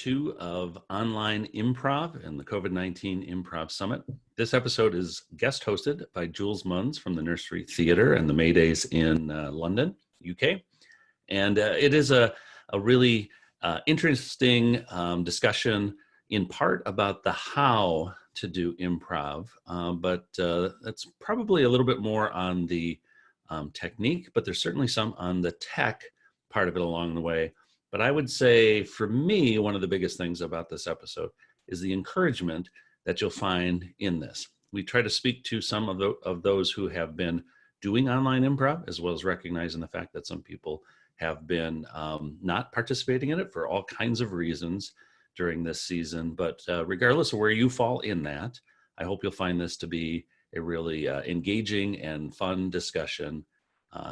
2 of Online Improv and the COVID-19 Improv Summit. This episode is guest hosted by Jules Munns from the Nursery Theatre and the Maydays in London, UK. And it is a really interesting discussion in part about the how to do improv, but that's probably a little bit more on the technique, but there's certainly some on the tech part of it along the way. But I would say, for me, one of the biggest things about this episode is the encouragement that you'll find in this. We try to speak to some of those who have been doing online improv, as well as recognizing the fact that some people have been not participating in it for all kinds of reasons during this season. But regardless of where you fall in that, I hope you'll find this to be a really engaging and fun discussion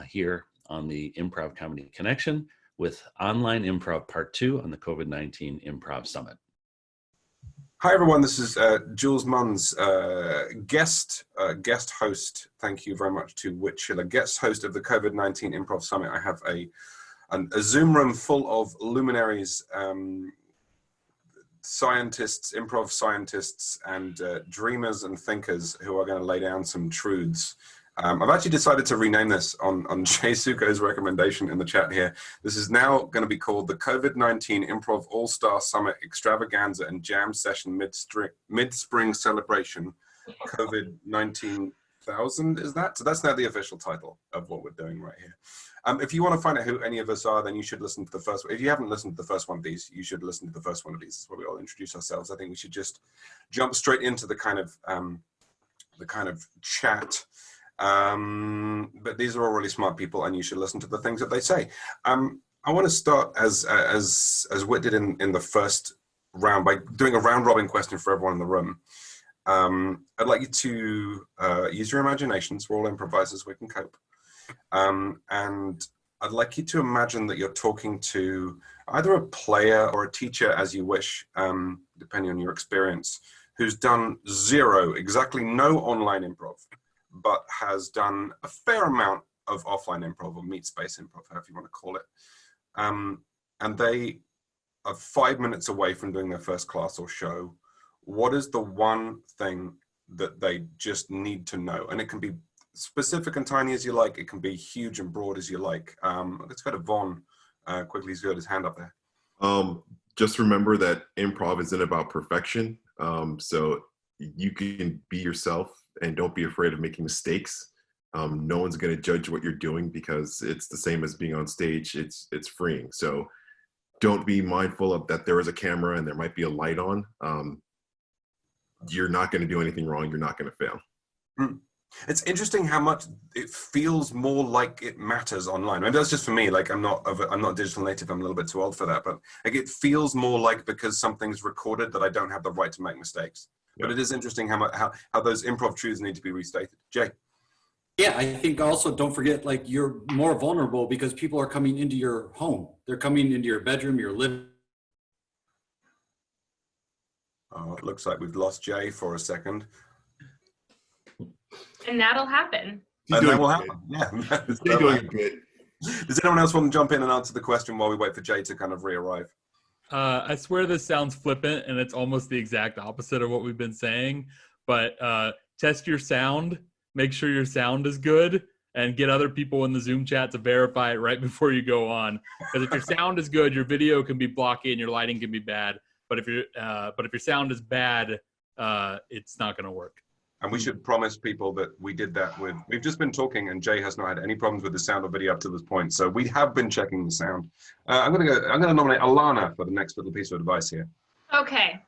here on the Improv Comedy Connection with Online Improv Part 2 on the COVID-19 Improv Summit. Hi everyone, this is Jules Munns, guest host. Thank you very much to Whit Shiller, guest host of the COVID-19 Improv Summit. I have a Zoom room full of luminaries, scientists, improv scientists, and dreamers and thinkers who are going to lay down some truths. I've actually decided to rename this on Jay Sukow's recommendation in the chat here. This is now going to be called the COVID-19 Improv All-Star Summit Extravaganza and Jam Session Mid-Spring Celebration COVID-19 thousand, is that? So that's now the official title of what we're doing right here. If you want to find out who any of us are, then you should listen to the first one. If you haven't listened to the first one of these, you should listen to the first one of these. That's where we all introduce ourselves. I think we should just jump straight into the kind of chat. But these are all really smart people, and you should listen to the things that they say. I want to start as Whit did in the first round by doing a round robin question for everyone in the room. I'd like you to use your imaginations. We're all improvisers, we can cope. And I'd like you to imagine that you're talking to either a player or a teacher, as you wish, depending on your experience, who's done exactly no online improv, but has done a fair amount of offline improv or meet space improv, however you want to call it. And they are 5 minutes away from doing their first class or show. What is the one thing that they just need to know? And it can be specific and tiny as you like. It can be huge and broad as you like. Let's go to Vaughn quickly. He's got his hand up there. Just remember that improv isn't about perfection. So you can be yourself and don't be afraid of making mistakes. No one's going to judge what you're doing because it's the same as being on stage. It's freeing. So don't be mindful of that there is a camera and there might be a light on. You're not going to do anything wrong. You're not going to fail. It's interesting how much it feels more like it matters online. Maybe that's just for me. Like I'm not a digital native. I'm a little bit too old for that. But like it feels more like because something's recorded that I don't have the right to make mistakes. Yeah. But it is interesting how those improv truths need to be restated. Jay. Yeah, I think also don't forget, like, you're more vulnerable because people are coming into your home. They're coming into your bedroom, your living. Oh, it looks like we've lost Jay for a second. And that'll happen. And that will happen. Yeah. He's doing good. Does anyone else want to jump in and answer the question while we wait for Jay to kind of re-arrive? I swear this sounds flippant, and it's almost the exact opposite of what we've been saying. But test your sound. Make sure your sound is good, and get other people in the Zoom chat to verify it right before you go on. Because if your sound is good, your video can be blocky and your lighting can be bad. But if your sound is bad, it's not going to work. And we should promise people that we did that we've just been talking and Jay has not had any problems with the sound or video up to this point. So we have been checking the sound. I'm going to nominate Elana for the next little piece of advice here. Okay.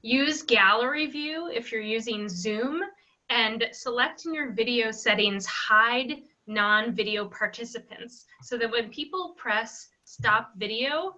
Use gallery view if you're using Zoom, and select in your video settings, hide non-video participants, so that when people press stop video,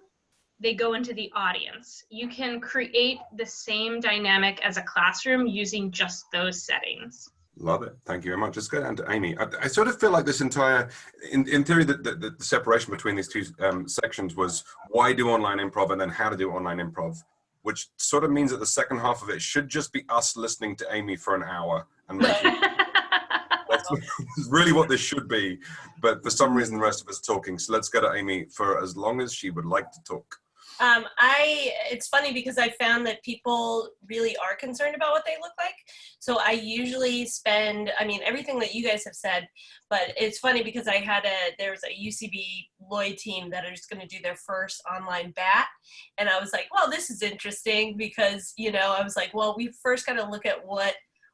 they go into the audience. You can create the same dynamic as a classroom using just those settings. Love it. Thank you very much. Let's go down to Amey. I sort of feel like this entire, in theory, the separation between these two sections was why do online improv and then how to do online improv, which sort of means that the second half of it should just be us listening to Amey for an hour. And that's really what this should be. But for some reason, the rest of us talking. So let's go to Amey for as long as she would like to talk. It's funny because I found that people really are concerned about what they look like. So I usually spend, I mean, everything that you guys have said, but it's funny because there was a UCB Lloyd team that are just going to do their first online bat. And I was like, well, this is interesting because, I was like, well, we first got to look at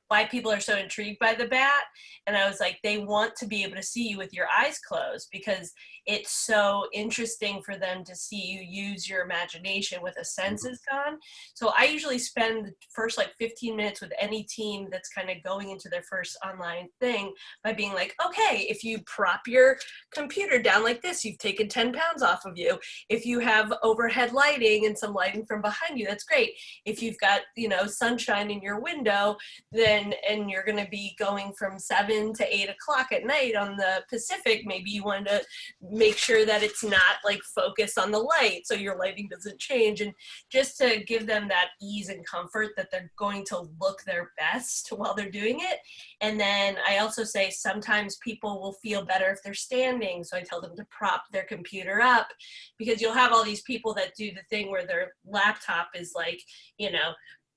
why people are so intrigued by the bat. And I was like, they want to be able to see you with your eyes closed because it's so interesting for them to see you use your imagination with a senses gone. So I usually spend the first 15 minutes with any team that's kind of going into their first online thing by being like, okay, if you prop your computer down like this, you've taken 10 pounds off of you. If you have overhead lighting and some lighting from behind you, that's great. If you've got, sunshine in your window, and you're going to be going from 7 to 8 o'clock at night on the Pacific, maybe you want to make sure that it's not focused on the light so your lighting doesn't change, and just to give them that ease and comfort that they're going to look their best while they're doing it. And then I also say sometimes people will feel better if they're standing, so I tell them to prop their computer up, because you'll have all these people that do the thing where their laptop is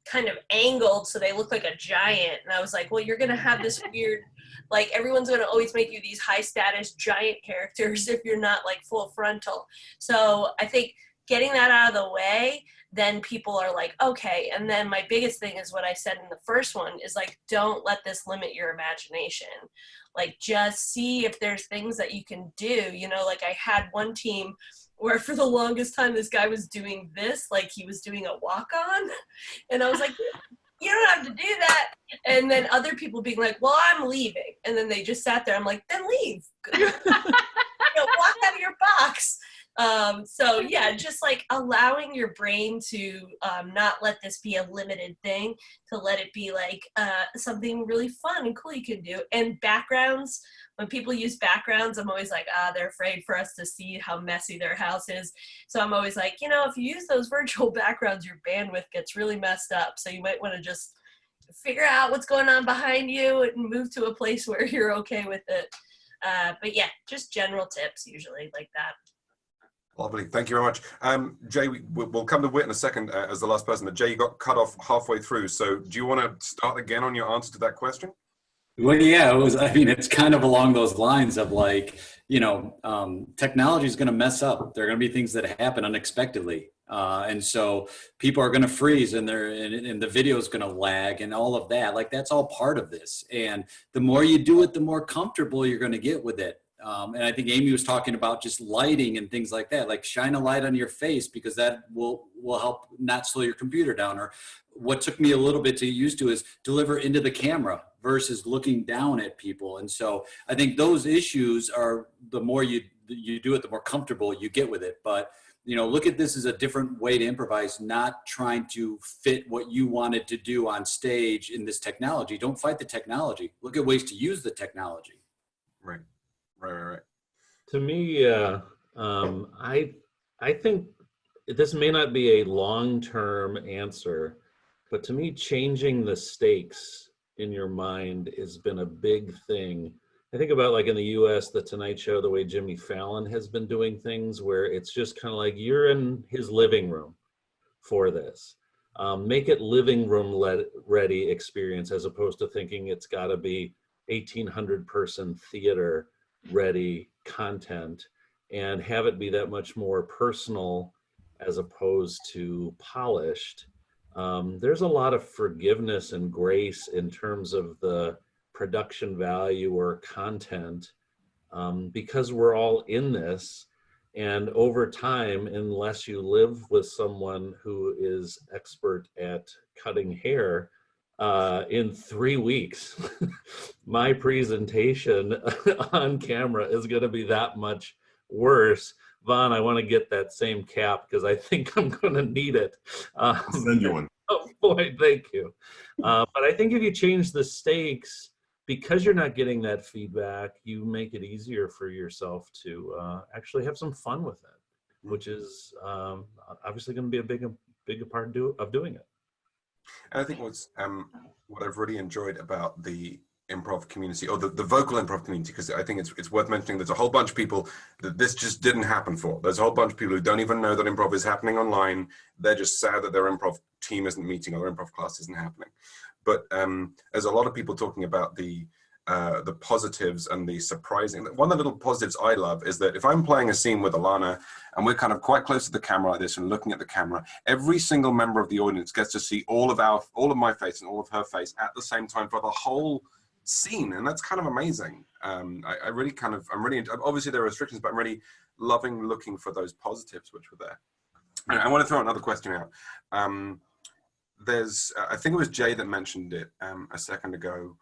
kind of angled so they look like a giant. And I was like, well, you're going to have this weird, everyone's going to always make you these high status giant characters if you're not full frontal. So I think getting that out of the way, then people are like, okay. And then my biggest thing is what I said in the first one is don't let this limit your imagination. Just see if there's things that you can do. I had one team where for the longest time, this guy was doing this, he was doing a walk-on. And I was like, you don't have to do that. And then other people being like, well, I'm leaving. And then they just sat there. I'm like, then leave. Walk out of your box. So yeah, just allowing your brain to not let this be a limited thing, to let it be something really fun and cool you can do. And backgrounds, when people use backgrounds, I'm always like, they're afraid for us to see how messy their house is. So I'm always like, if you use those virtual backgrounds, your bandwidth gets really messed up. So you might want to just figure out what's going on behind you and move to a place where you're okay with it. But yeah, just general tips usually like that. Lovely, thank you very much. Jay, we'll come to Whit in a second as the last person, but Jay, you got cut off halfway through. So do you want to start again on your answer to that question? Well, yeah, it's kind of along those lines of technology is going to mess up. There are going to be things that happen unexpectedly. And so people are going to freeze and the video is going to lag and all of that. That's all part of this. And the more you do it, the more comfortable you're going to get with it. And I think Amey was talking about just lighting and things like that, shine a light on your face because that will help not slow your computer down. Or what took me a little bit to get used to is deliver into the camera versus looking down at people. And so I think those issues are, the more you do it, the more comfortable you get with it. But look at this as a different way to improvise, not trying to fit what you wanted to do on stage in this technology. Don't fight the technology. Look at ways to use the technology. Right. To me, I think this may not be a long-term answer, but to me, changing the stakes in your mind has been a big thing. I think about in the US, The Tonight Show, the way Jimmy Fallon has been doing things where it's just kind of you're in his living room for this. Make it living room ready experience as opposed to thinking it's got to be 1,800 person theater ready content, and have it be that much more personal as opposed to polished. There's a lot of forgiveness and grace in terms of the production value or content because we're all in this. And over time, unless you live with someone who is expert at cutting hair, in 3 weeks, my presentation on camera is going to be that much worse. Vaughn, I want to get that same cap because I think I'm going to need it. I'll send you one. Oh boy, thank you. But I think if you change the stakes, because you're not getting that feedback, you make it easier for yourself to actually have some fun with it, which is obviously going to be a bigger part of doing it. And I think what I've really enjoyed about the improv community, or the vocal improv community, because I think it's worth mentioning there's a whole bunch of people that this just didn't happen for. There's a whole bunch of people who don't even know that improv is happening online. They're just sad that their improv team isn't meeting or their improv class isn't happening. But there's a lot of people talking about the positives and the surprising. One of the little positives I love is that if I'm playing a scene with Elana and we're kind of quite close to the camera like this and looking at the camera, every single member of the audience gets to see all of my face and all of her face at the same time for the whole scene, and that's kind of amazing. I'm really obviously there are restrictions, but I'm really loving looking for those positives which were there. And I want to throw another question out. I think it was Jay that mentioned it a second ago,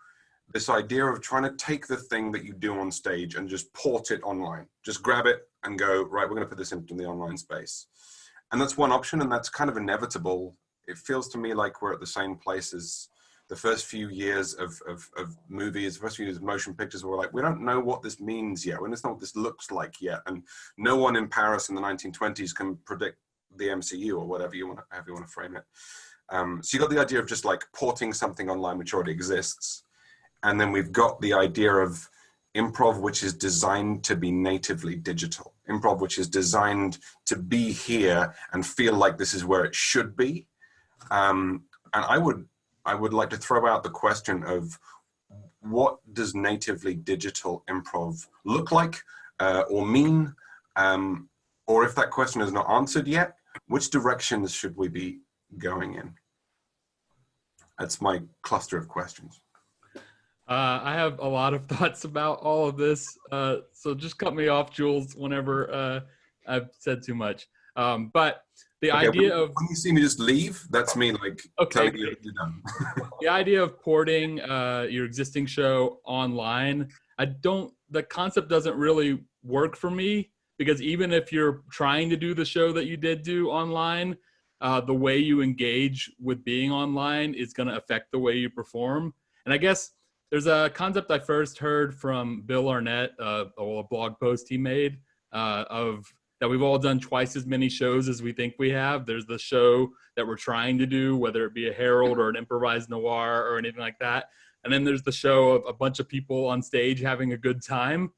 this idea of trying to take the thing that you do on stage and just port it online. Just grab it and go, right, we're going to put this into the online space. And that's one option, and that's kind of inevitable. It feels to me like we're at the same place as the first few years of movies, the first few years of motion pictures, were like, we don't know what this means yet. We don't know what this looks like yet. And no one in Paris in the 1920s can predict the MCU or however you want to frame it. So you got the idea of just like porting something online which already exists. And then we've got the idea of improv, which is designed to be natively digital. Improv, which is designed to be here and feel like this is where it should be. And I would like to throw out the question of what does natively digital improv look like or mean? Or if that question is not answered yet, which directions should we be going in? That's my cluster of questions. I have a lot of thoughts about all of this, so just cut me off, Jules, whenever I've said too much. But the idea of when you see me just leave, that's me like telling you that you're done. The idea of porting your existing show online, the concept doesn't really work for me, because even if you're trying to do the show that you did do online, the way you engage with being online is going to affect the way you perform. And I guess there's a concept I first heard from Bill Arnett, a blog post he made of that we've all done twice as many shows as we think we have. There's the show that we're trying to do, whether it be a Herald or an improvised noir or anything like that. And then there's the show of a bunch of people on stage having a good time.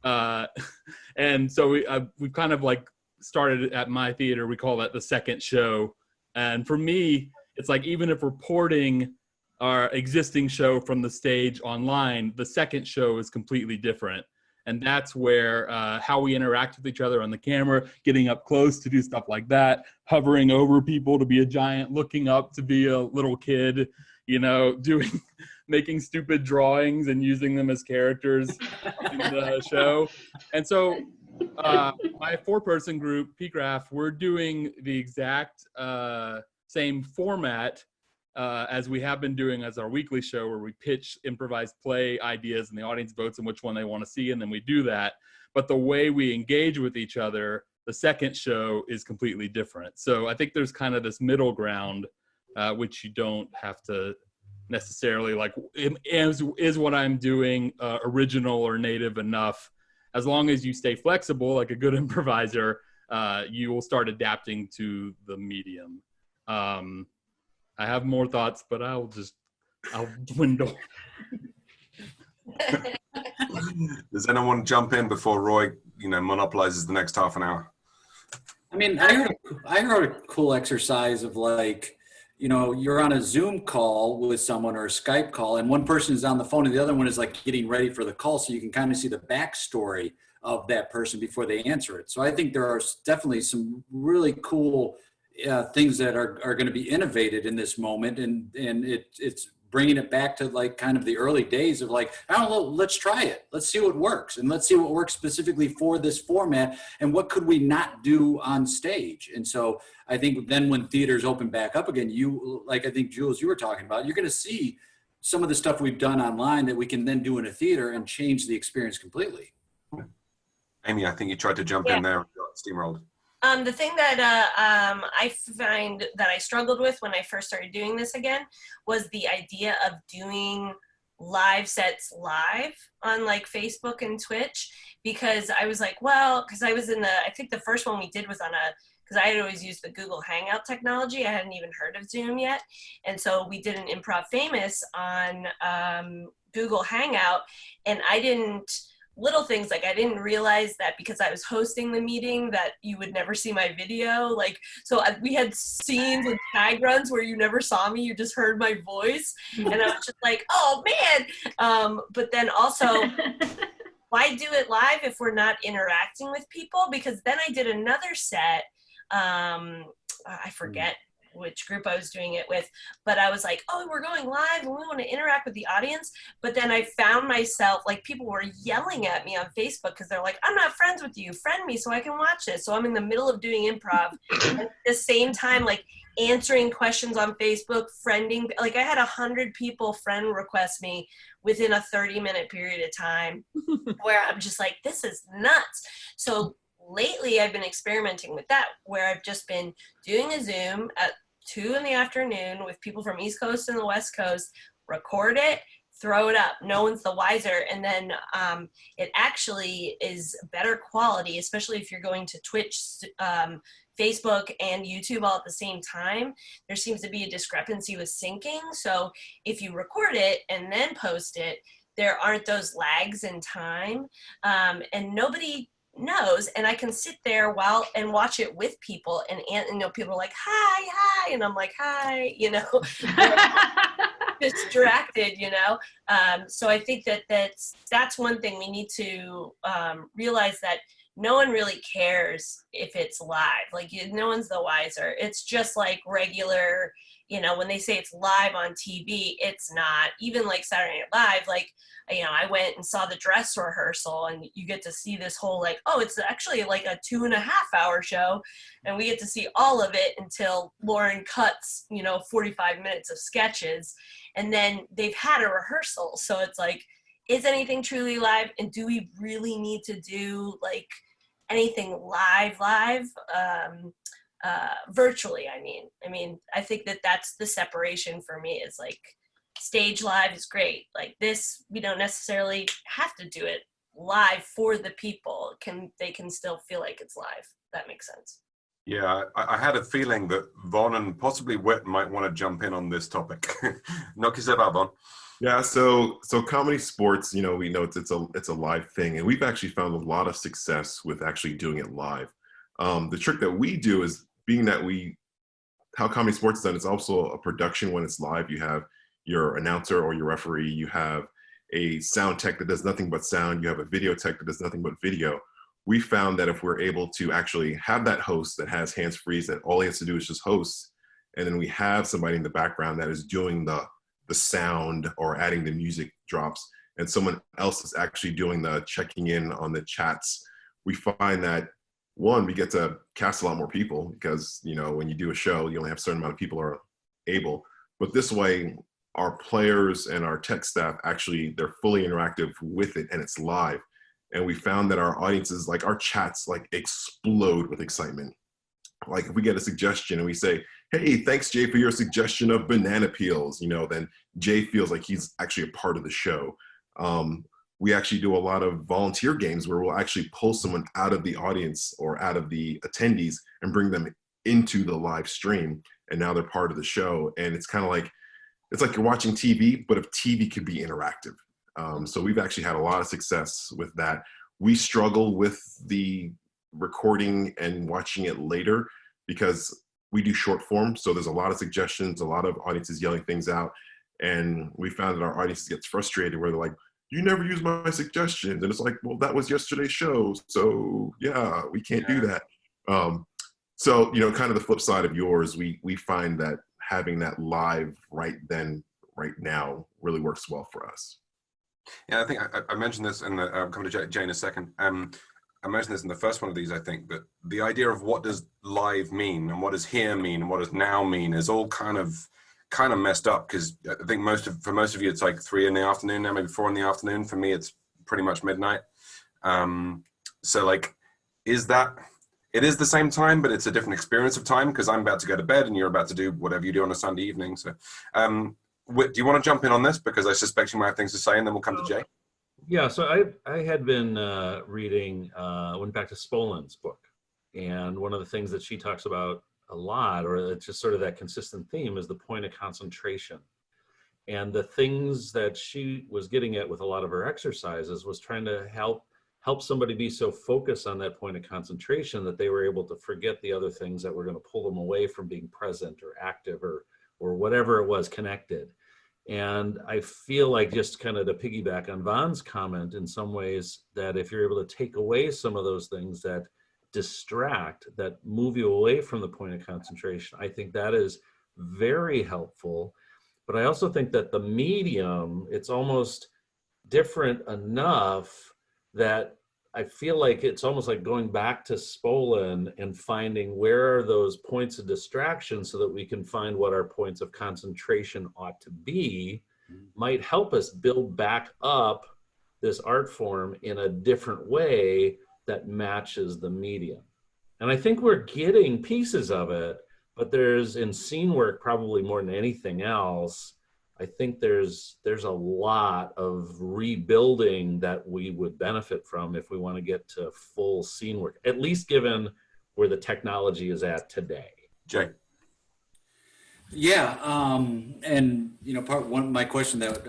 And so we kind of like started at my theater, we call that the second show. And for me, it's like, even if we're porting our existing show from the stage online, the second show is completely different. And that's where how we interact with each other on the camera, getting up close to do stuff like that, hovering over people to be a giant, looking up to be a little kid, making stupid drawings and using them as characters in the show. And so my 4-person group, PGraph, we're doing the exact same format as we have been doing as our weekly show, where we pitch improvised play ideas and the audience votes on which one they want to see, and then we do that. But the way we engage with each other, the second show, is completely different. So I think there's kind of this middle ground, which you don't have to necessarily like, is what I'm doing original or native enough? As long as you stay flexible, like a good improviser, you will start adapting to the medium. I have more thoughts, but I'll dwindle. Does anyone jump in before Roy, monopolizes the next half an hour? I mean, I heard a cool exercise of like, you're on a Zoom call with someone or a Skype call, and one person is on the phone and the other one is like getting ready for the call, so you can kind of see the backstory of that person before they answer it. So I think there are definitely some really cool things that are going to be innovated in this moment, and it's bringing it back to like kind of the early days of like, I don't know, let's try it. Let's see what works, and let's see what works specifically for this format, and what could we not do on stage. And so I think then when theaters open back up again, I think Jules, you were talking about, you're going to see some of the stuff we've done online that we can then do in a theater and change the experience completely. Amy, I think you tried to jump in there and got steamrolled. The thing that I find that I struggled with when I first started doing this again was the idea of doing live sets live on like Facebook and Twitch, because I was like, because I was I think the first one we did was on because I had always used the Google Hangout technology. I hadn't even heard of Zoom yet. And so we did an Improv Famous on Google Hangout, and I didn't, little things like I didn't realize that because I was hosting the meeting that you would never see my video. Like, so we had scenes with tag runs where you never saw me, you just heard my voice. And I was just like, oh man. But then also, why do it live if we're not interacting with people? Because then I did another set. I forget which group I was doing it with, but I was like, oh, we're going live and we want to interact with the audience. But then I found myself, like, people were yelling at me on Facebook because they're like, I'm not friends with you, friend me so I can watch this. So I'm in the middle of doing improv and at the same time, like, answering questions on Facebook, friending, like I had 100 people friend request me within a 30-minute period of time where I'm just like, this is nuts. So lately I've been experimenting with that, where I've just been doing a Zoom at 2 p.m. with people from East Coast and the West Coast, record it, throw it up. No one's the wiser. And then it actually is better quality, especially if you're going to Twitch, Facebook, and YouTube all at the same time. There seems to be a discrepancy with syncing. So if you record it and then post it, there aren't those lags in time. And nobody knows, and I can sit there while and watch it with people, and you know, people are like, hi, and I'm like, hi, you know, distracted, you know. So I think that's one thing we need to realize, that no one really cares if it's live. Like, no one's the wiser. It's just like regular, you know, when they say it's live on TV, it's not. Even like Saturday Night Live, like, you know, I went and saw the dress rehearsal, and you get to see this whole, like, oh, it's actually like a 2.5-hour show, and we get to see all of it until Lauren cuts, you know, 45 minutes of sketches, and then they've had a rehearsal. So it's like, is anything truly live, and do we really need to do like anything live virtually? I mean, I think that's the separation for me, is like, stage live is great. Like this, we don't necessarily have to do it live for the people. They can still feel like it's live. That makes sense. Yeah, I had a feeling that Von and possibly Whit might want to jump in on this topic. Knock yourself out, Von. Yeah, so comedy sports, you know, we know it's a live thing, and we've actually found a lot of success with actually doing it live. The trick that we do is, being that how comedy sports is done, it's also a production when it's live. You have your announcer or your referee, you have a sound tech that does nothing but sound, you have a video tech that does nothing but video. We found that if we're able to actually have that host that has hands-free, that all he has to do is just host, and then we have somebody in the background that is doing the sound or adding the music drops, and someone else is actually doing the checking in on the chats, we find that, one, we get to cast a lot more people, because, you know, when you do a show, you only have a certain amount of people are able. But this way, our players and our tech staff, actually, they're fully interactive with it, and it's live. And we found that our audiences, like our chats, like explode with excitement. Like if we get a suggestion and we say, hey, thanks, Jay, for your suggestion of banana peels, you know, then Jay feels like he's actually a part of the show. We actually do a lot of volunteer games where we'll actually pull someone out of the audience or out of the attendees and bring them into the live stream. And now they're part of the show. And it's kind of like, it's like you're watching TV, but if TV could be interactive. So we've actually had a lot of success with that. We struggle with the recording and watching it later because we do short form. So there's a lot of suggestions, a lot of audiences yelling things out. And we found that our audience gets frustrated where they're like, you never use my suggestions. And it's like, well, that was yesterday's show. So yeah, we can't do that. So, you know, kind of the flip side of yours, we find that having that live right then, right now really works well for us. Yeah, I think I mentioned this, and I'm coming to Jay in a second. I mentioned this in the first one of these, I think, but the idea of what does live mean and what does here mean and what does now mean is all kind of messed up, because I think for most of you it's like 3 p.m, now maybe 4 p.m. For me, it's pretty much midnight. So like, it is the same time, but it's a different experience of time because I'm about to go to bed and you're about to do whatever you do on a Sunday evening. So, Whit, do you want to jump in on this? Because I suspect you might have things to say, and then we'll come to Jay. Yeah, so I had been reading, went back to Spolin's book, and one of the things that she talks about a lot, or it's just sort of that consistent theme, is the point of concentration. And the things that she was getting at with a lot of her exercises was trying to help somebody be so focused on that point of concentration that they were able to forget the other things that were going to pull them away from being present or active or whatever it was, connected. And I feel like, just kind of to piggyback on Von's comment, in some ways, that if you're able to take away some of those things that distract, that move you away from the point of concentration, I think that is very helpful. But I also think that the medium, it's almost different enough that I feel like it's almost like going back to Spolin and finding where are those points of distraction so that we can find what our points of concentration ought to be, might help us build back up this art form in a different way that matches the medium. And I think we're getting pieces of it, but there's, in scene work probably more than anything else, I think there's a lot of rebuilding that we would benefit from if we want to get to full scene work, at least given where the technology is at today. Jay. Yeah, and part one, my question that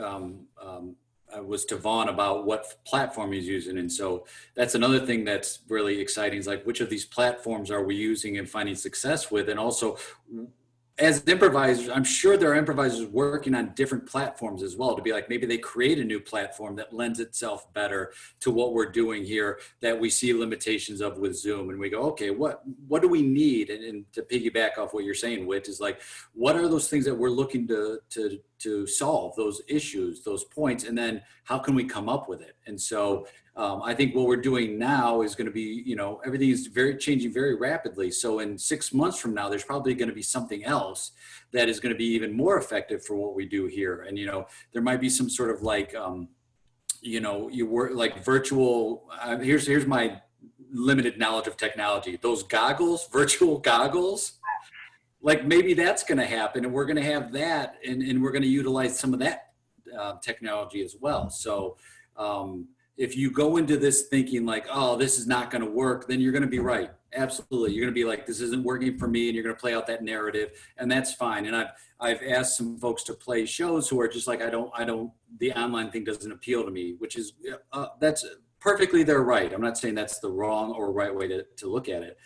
was to Vaughn about what platform he's using, and so that's another thing that's really exciting, is like, which of these platforms are we using and finding success with, and also, as improvisers, I'm sure there are improvisers working on different platforms as well, to be like, maybe they create a new platform that lends itself better to what we're doing here, that we see limitations of with Zoom, and we go, okay, what do we need? And to piggyback off what you're saying, Whit, is like, what are those things that we're looking to solve, those issues, those points, and then how can we come up with it? And so I think what we're doing now is going to be, everything is changing very rapidly. So in 6 months from now, there's probably going to be something else that is going to be even more effective for what we do here. And, there might be some sort of like, you work like virtual, here's my limited knowledge of technology, those goggles, virtual goggles, like maybe that's going to happen, and we're going to have that, and we're going to utilize some of that technology as well. So if you go into this thinking like, oh, this is not going to work, then you're going to be right. Absolutely. You're going to be like, this isn't working for me, and you're going to play out that narrative, and that's fine. And I've asked some folks to play shows who are just like, I don't, the online thing doesn't appeal to me, which is, that's perfectly their right. I'm not saying that's the wrong or right way to look at it.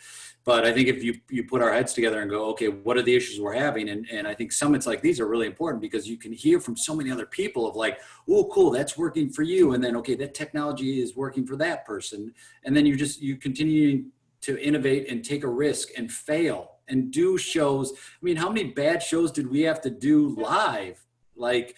But I think if you put our heads together and go, okay, what are the issues we're having? And I think summits like these are really important, because you can hear from so many other people of like, oh, cool, that's working for you. And then, okay, that technology is working for that person. And then you continue to innovate and take a risk and fail and do shows. I mean, how many bad shows did we have to do live? Like,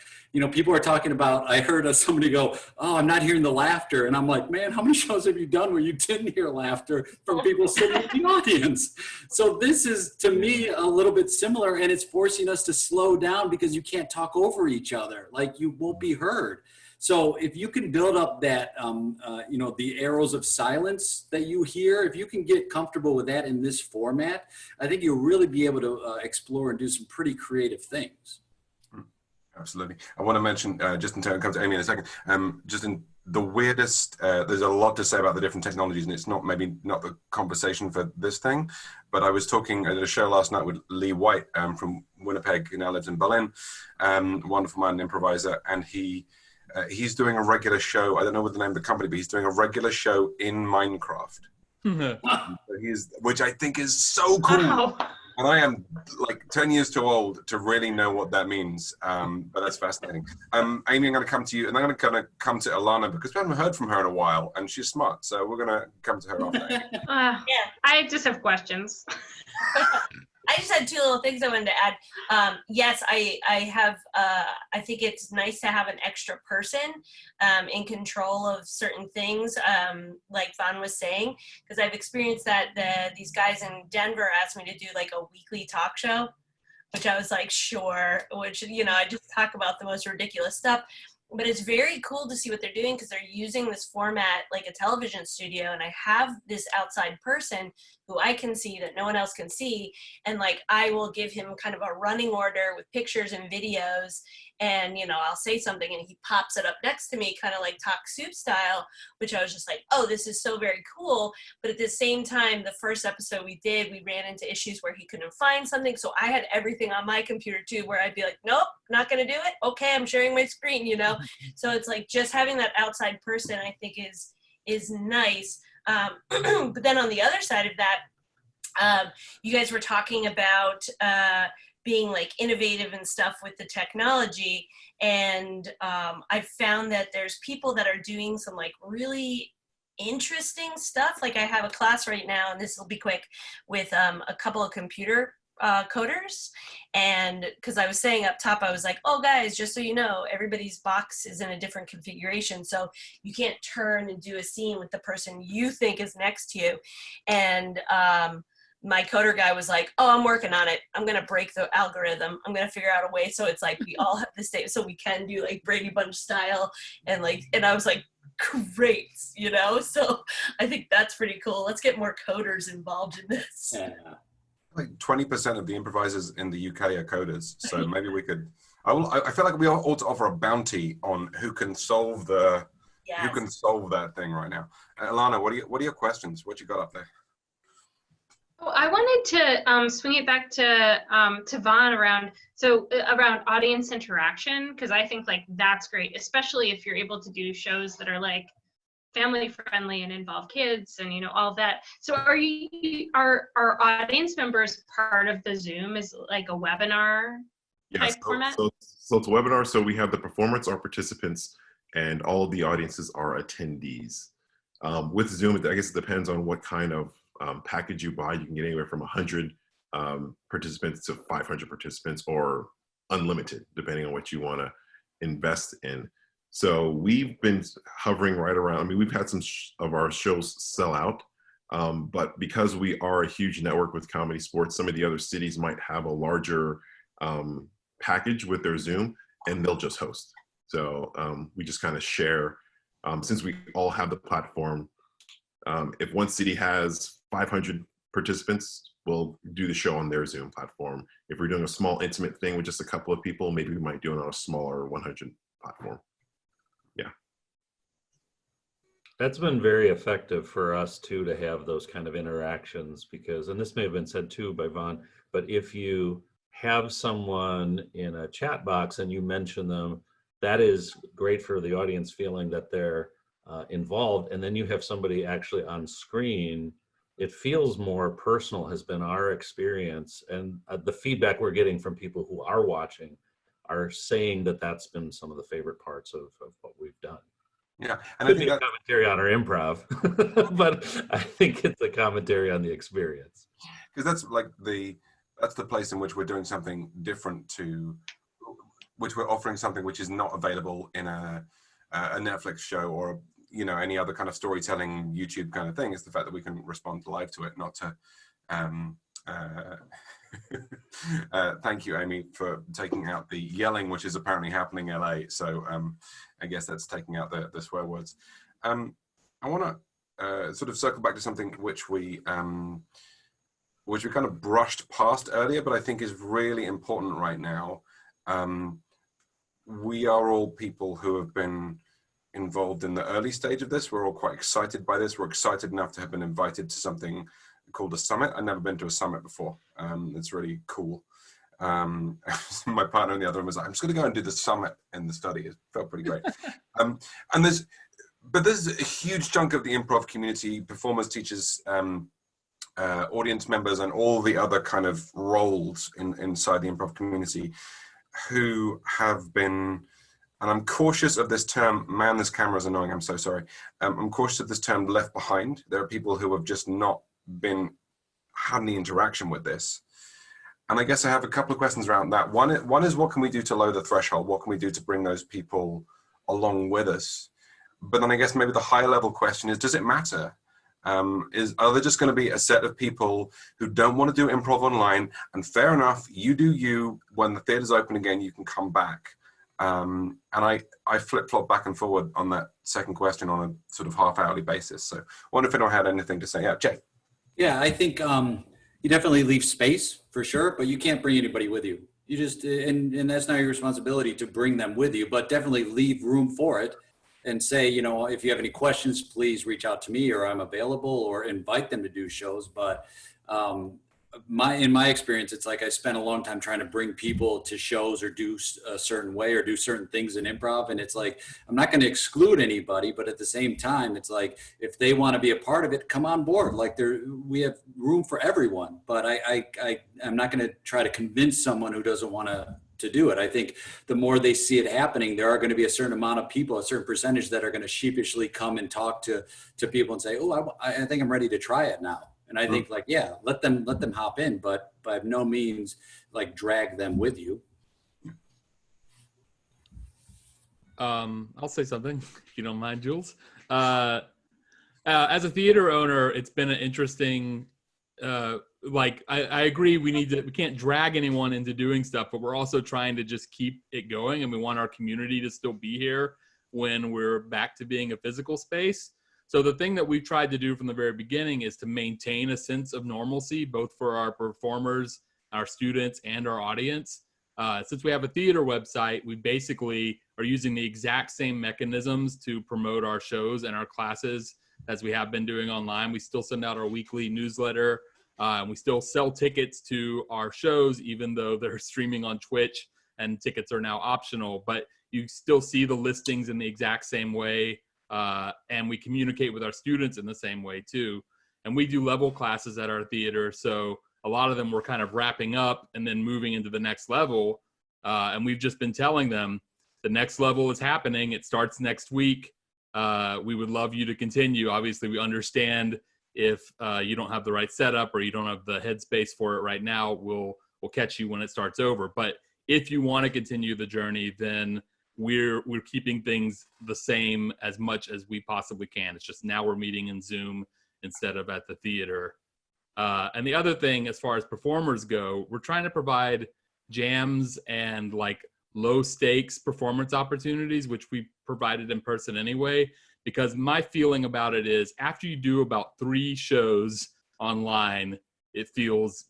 people are talking about, I heard somebody go, oh, I'm not hearing the laughter. And I'm like, man, how many shows have you done where you didn't hear laughter from people sitting in the audience? So this is, to me, a little bit similar, and it's forcing us to slow down because you can't talk over each other. Like, you won't be heard. So if you can build up that, the arrows of silence that you hear, if you can get comfortable with that in this format, I think you'll really be able to explore and do some pretty creative things. Absolutely. I want to mention, just in terms of, come to Amey in a second, just in the weirdest, there's a lot to say about the different technologies, and it's maybe not the conversation for this thing, but I was talking at a show last night with Lee White from Winnipeg, who now lives in Berlin, wonderful man, improviser, and he's doing a regular show. I don't know what the name of the company, but he's doing a regular show in Minecraft, which I think is so cool. Wow. And I am like 10 years too old to really know what that means, but that's fascinating. Amey, I'm going to come to you, and I'm going to kind of come to Elana, because we haven't heard from her in a while, and she's smart, so we're going to come to her after. Yeah, I just have questions. I just had two little things I wanted to add. Yes, I have, I think it's nice to have an extra person in control of certain things, like Vaughn was saying, because I've experienced that these guys in Denver asked me to do like a weekly talk show, which I was like, sure, which, I just talk about the most ridiculous stuff. But it's very cool to see what they're doing, because they're using this format like a television studio, and I have this outside person who I can see that no one else can see. And like, I will give him kind of a running order with pictures and videos. And, you know, I'll say something and he pops it up next to me, kind of like Talk Soup style, which I was just like, oh, this is so very cool. But at the same time, the first episode we did, we ran into issues where he couldn't find something. So I had everything on my computer too, where I'd be like, nope, not going to do it. Okay, I'm sharing my screen, you know? So it's like just having that outside person, I think is nice. But then on the other side of that, you guys were talking about being like innovative and stuff with the technology. And I've found that there's people that are doing some like really interesting stuff. Like I have a class right now, and this will be quick, with a couple of computer coders. And because I was saying up top, I was like, oh guys, just so you know, everybody's box is in a different configuration. So you can't turn and do a scene with the person you think is next to you. And my coder guy was like, oh, I'm working on it. I'm going to break the algorithm. I'm going to figure out a way so it's like we all have the same, so we can do like Brady Bunch style. And like, and I was like, great, you know? So I think that's pretty cool. Let's get more coders involved in this. Yeah. Like 20% of the improvisers in the UK are coders. So maybe we could, I feel like we ought to offer a bounty on who can solve who can solve that thing right now. Elana, what are your questions? What you got up there? Oh, I wanted to swing it back to Vaughn around audience interaction, because I think like that's great, especially if you're able to do shows that are like family friendly and involve kids and, you know, all of that. So are audience members part of the Zoom as like a webinar type format? So it's a webinar. So we have the performers are participants and all of the audiences are attendees. With Zoom, I guess it depends on what kind of package you buy. You can get anywhere from 100 participants to 500 participants, or unlimited, depending on what you want to invest in. So we've been hovering right around, I mean, we've had some of our shows sell out, but because we are a huge network with Comedy Sports, some of the other cities might have a larger package with their Zoom, and they'll just host. So we just kind of share, since we all have the platform. If one city has 500 participants, we'll do the show on their Zoom platform. If we're doing a small intimate thing with just a couple of people, maybe we might do it on a smaller 100 platform. Yeah. That's been very effective for us too, to have those kind of interactions, because, and this may have been said too by Vaughn, but if you have someone in a chat box and you mention them, that is great for the audience feeling that they're involved, and then you have somebody actually on screen, it feels more personal, has been our experience. And the feedback we're getting from people who are watching are saying that that's been some of the favorite parts of what we've done. Yeah, and I think a commentary on our improv, but I think it's a commentary on the experience. Because that's like that's the place in which we're doing something different, to which we're offering something which is not available in a Netflix show or, you know, any other kind of storytelling YouTube kind of thing. Is the fact that we can respond live to it, not to thank you, Amy, for taking out the yelling, which is apparently happening in LA. So I guess that's taking out the swear words. I want to sort of circle back to something which we kind of brushed past earlier, but I think is really important right now. We are all people who have been involved in the early stage of this. We're all quite excited by this. We're excited enough to have been invited to something called a summit. I've never been to a summit before. It's really cool. My partner in the other room was like, I'm just going to go and do the summit in the study. It felt pretty great. And there's a huge chunk of the improv community, performers, teachers, audience members, and all the other kind of roles inside the improv community who have been, and I'm cautious of this term, man, this camera is annoying, I'm so sorry. I'm cautious of this term, left behind. There are people who have just not had any interaction with this. And I guess I have a couple of questions around that. One is what can we do to lower the threshold? What can we do to bring those people along with us? But then I guess maybe the higher level question is, does it matter? Are there just going to be a set of people who don't want to do improv online, and fair enough, you do you, when the theater's open again, you can come back. And I flip-flop back and forward on that second question on a sort of half-hourly basis. So I wonder if anyone had anything to say. Yeah, Jay. Yeah, I think you definitely leave space for sure, but you can't bring anybody with you. You just, and that's not your responsibility to bring them with you, but definitely leave room for it and say, you know, if you have any questions, please reach out to me or I'm available, or invite them to do shows. But in my experience, it's like I spent a long time trying to bring people to shows or do a certain way or do certain things in improv. And it's like, I'm not going to exclude anybody, but at the same time, it's like, if they want to be a part of it, come on board. Like we have room for everyone, but I'm not going to try to convince someone who doesn't want to do it. I think the more they see it happening, there are going to be a certain amount of people, a certain percentage that are going to sheepishly come and talk to people and say, oh, I think I'm ready to try it now. And I think, like, yeah, let them hop in, but by no means like drag them with you. I'll say something if you don't mind, Jules. As a theater owner, it's been an interesting. I agree. We can't drag anyone into doing stuff, but we're also trying to just keep it going, and we want our community to still be here when we're back to being a physical space. So the thing that we've tried to do from the very beginning is to maintain a sense of normalcy, both for our performers, our students, and our audience. Since we have a theater website, we basically are using the exact same mechanisms to promote our shows and our classes as we have been doing online. We still send out our weekly newsletter, and we still sell tickets to our shows, even though they're streaming on Twitch and tickets are now optional. But you still see the listings in the exact same way. And we communicate with our students in the same way too. And we do level classes at our theater. So a lot of them we're kind of wrapping up and then moving into the next level. And we've just been telling them the next level is happening. It starts next week. We would love you to continue. Obviously, we understand if you don't have the right setup or you don't have the headspace for it right now, we'll catch you when it starts over. But if you want to continue the journey, then we're keeping things the same as much as we possibly can. It's just now we're meeting in Zoom instead of at the theater. And the other thing, as far as performers go, we're trying to provide jams and like low stakes performance opportunities, which we provided in person anyway, because my feeling about it is after you do about 3 shows online, it feels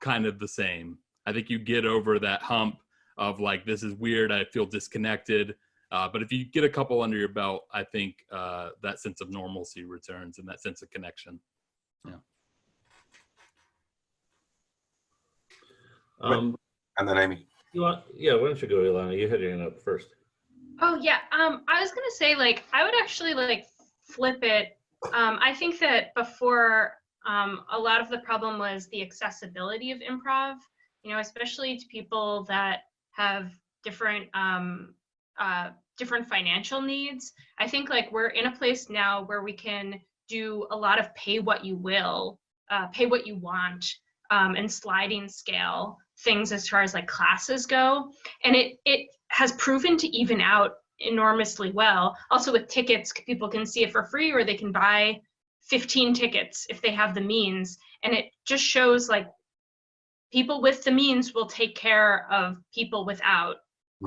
kind of the same. I think you get over that hump of like, this is weird, I feel disconnected. But if you get a couple under your belt, I think that sense of normalcy returns and that sense of connection. Yeah. And then Amey. Why don't you go, Elana? You had your hand up first. Oh yeah, I was gonna say, like, I would actually like flip it. I think that before, a lot of the problem was the accessibility of improv, you know, especially to people that have different financial needs. I think like we're in a place now where we can do a lot of pay what you will, pay what you want, and sliding scale things as far as like classes go. And it has proven to even out enormously well. Also with tickets, people can see it for free, or they can buy 15 tickets if they have the means. And it just shows like people with the means will take care of people without.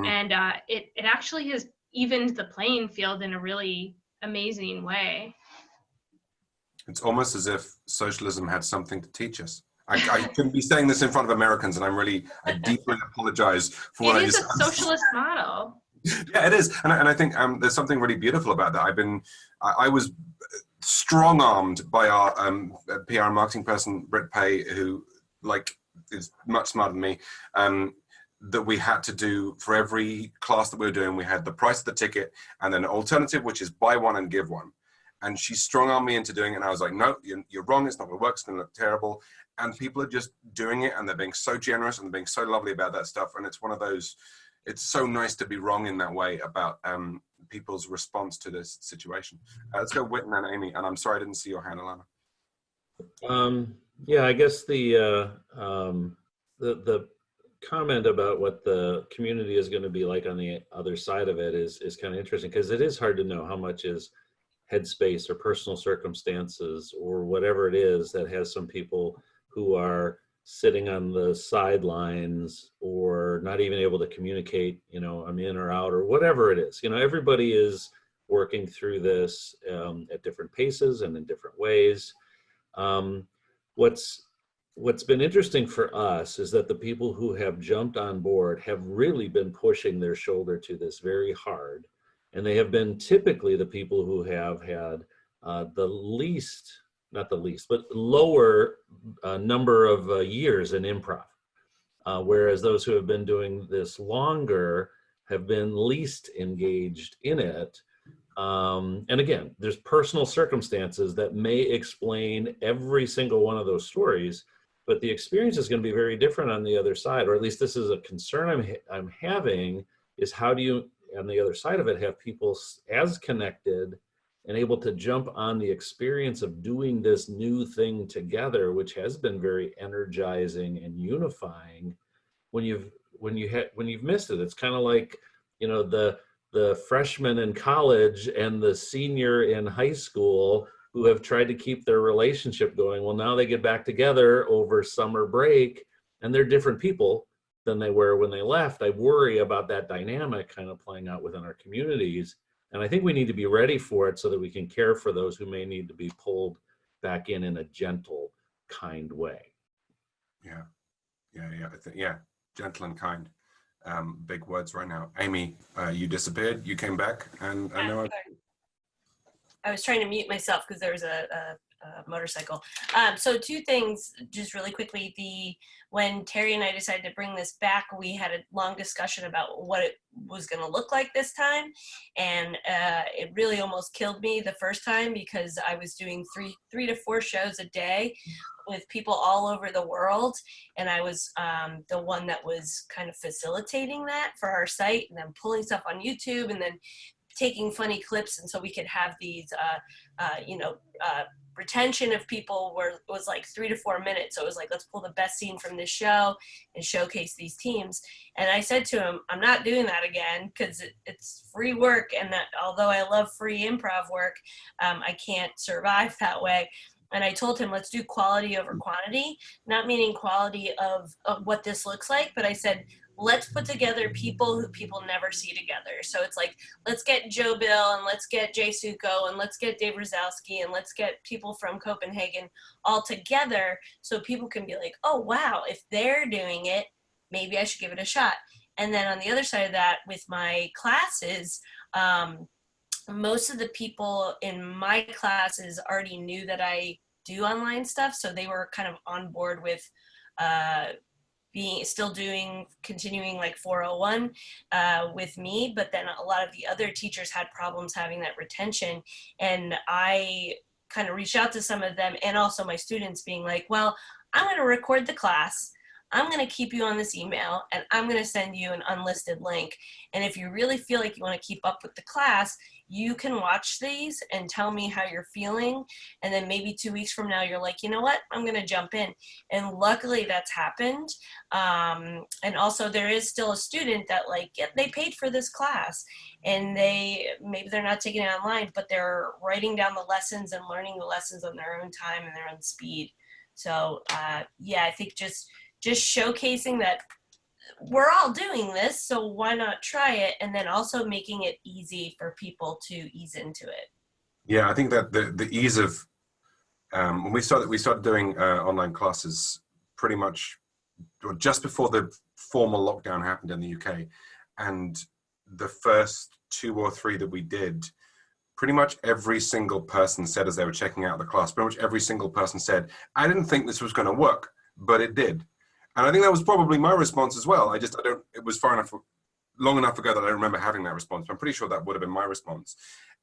And it actually has evened the playing field in a really amazing way. It's almost as if socialism had something to teach us. I shouldn't be saying this in front of Americans, and I deeply apologize for what I just said. It is a socialist model. Yeah, it is. And I think there's something really beautiful about that. I was strong-armed by our PR and marketing person, Britt Pay, who like is much smarter than me, that we had to do for every class that we were doing, we had the price of the ticket and then an alternative, which is buy one and give one. And she strong-armed me into doing it. And I was like, no, you're wrong. It's not going to work. It's going to look terrible. And people are just doing it, and they're being so generous and they're being so lovely about that stuff. And it's one of those, it's so nice to be wrong in that way about people's response to this situation. Let's go Whit and then Amey. And I'm sorry I didn't see your hand, Elana. Yeah, I guess the comment about what the community is going to be like on the other side of it is kind of interesting, because it is hard to know how much is headspace or personal circumstances or whatever it is that has some people who are sitting on the sidelines or not even able to communicate, you know, I'm in or out or whatever it is. You know, everybody is working through this at different paces and in different ways. what's been interesting for us is that the people who have jumped on board have really been pushing their shoulder to this very hard. And they have been typically the people who have had the least, not the least, but lower number of years in improv. Whereas those who have been doing this longer have been least engaged in it. And again, there's personal circumstances that may explain every single one of those stories, but the experience is going to be very different on the other side, or at least this is a concern I'm having, is how do you, on the other side of it, have people as connected and able to jump on the experience of doing this new thing together, which has been very energizing and unifying when you've missed it. It's kind of like, you know, the freshman in college and the senior in high school who have tried to keep their relationship going. Well, now they get back together over summer break and they're different people than they were when they left. I worry about that dynamic kind of playing out within our communities. And I think we need to be ready for it so that we can care for those who may need to be pulled back in a gentle, kind way. Yeah. Gentle and kind. Big words right now. Amy, you disappeared. You came back, and I know I was trying to mute myself because there was a motorcycle. So two things, just really quickly. When Terry and I decided to bring this back, we had a long discussion about what it was going to look like this time, and it really almost killed me the first time because I was doing three to four shows a day with people all over the world, and I was the one that was kind of facilitating that for our site, and then pulling stuff on YouTube, and then taking funny clips, and so we could have these retention of people was like 3 to 4 minutes. So it was like, let's pull the best scene from this show and showcase these teams. And I said to him, I'm not doing that again because it's free work, and that although I love free improv work, I can't survive that way. And I told him, let's do quality over quantity, not meaning quality of what this looks like, but I said, let's put together people who people never see together. So it's like, let's get Joe Bill, and let's get Jay Sukow, and let's get Dave Rosowski, and let's get people from Copenhagen all together so people can be like, oh, wow, if they're doing it, maybe I should give it a shot. And then on the other side of that, with my classes, most of the people in my classes already knew that I do online stuff. So they were kind of on board with continuing like 401 with me, but then a lot of the other teachers had problems having that retention. And I kind of reached out to some of them, and also my students, being like, well, I'm going to record the class, I'm going to keep you on this email, and I'm going to send you an unlisted link. And if you really feel like you want to keep up with the class, you can watch these and tell me how you're feeling. And then maybe 2 weeks from now, you're like, you know what, I'm going to jump in. And luckily that's happened. And also there is still a student that they paid for this class, and maybe they're not taking it online, but they're writing down the lessons and learning the lessons on their own time and their own speed. So I think just showcasing that we're all doing this, so why not try it? And then also making it easy for people to ease into it. Yeah, I think that the ease of when we started doing online classes pretty much just before the formal lockdown happened in the UK, and the first 2 or 3 that we did, pretty much every single person said, as they were checking out the class, pretty much every single person said, I didn't think this was going to work, but it did. And I think that was probably my response as well. It was long enough ago that I don't remember having that response, but I'm pretty sure that would have been my response.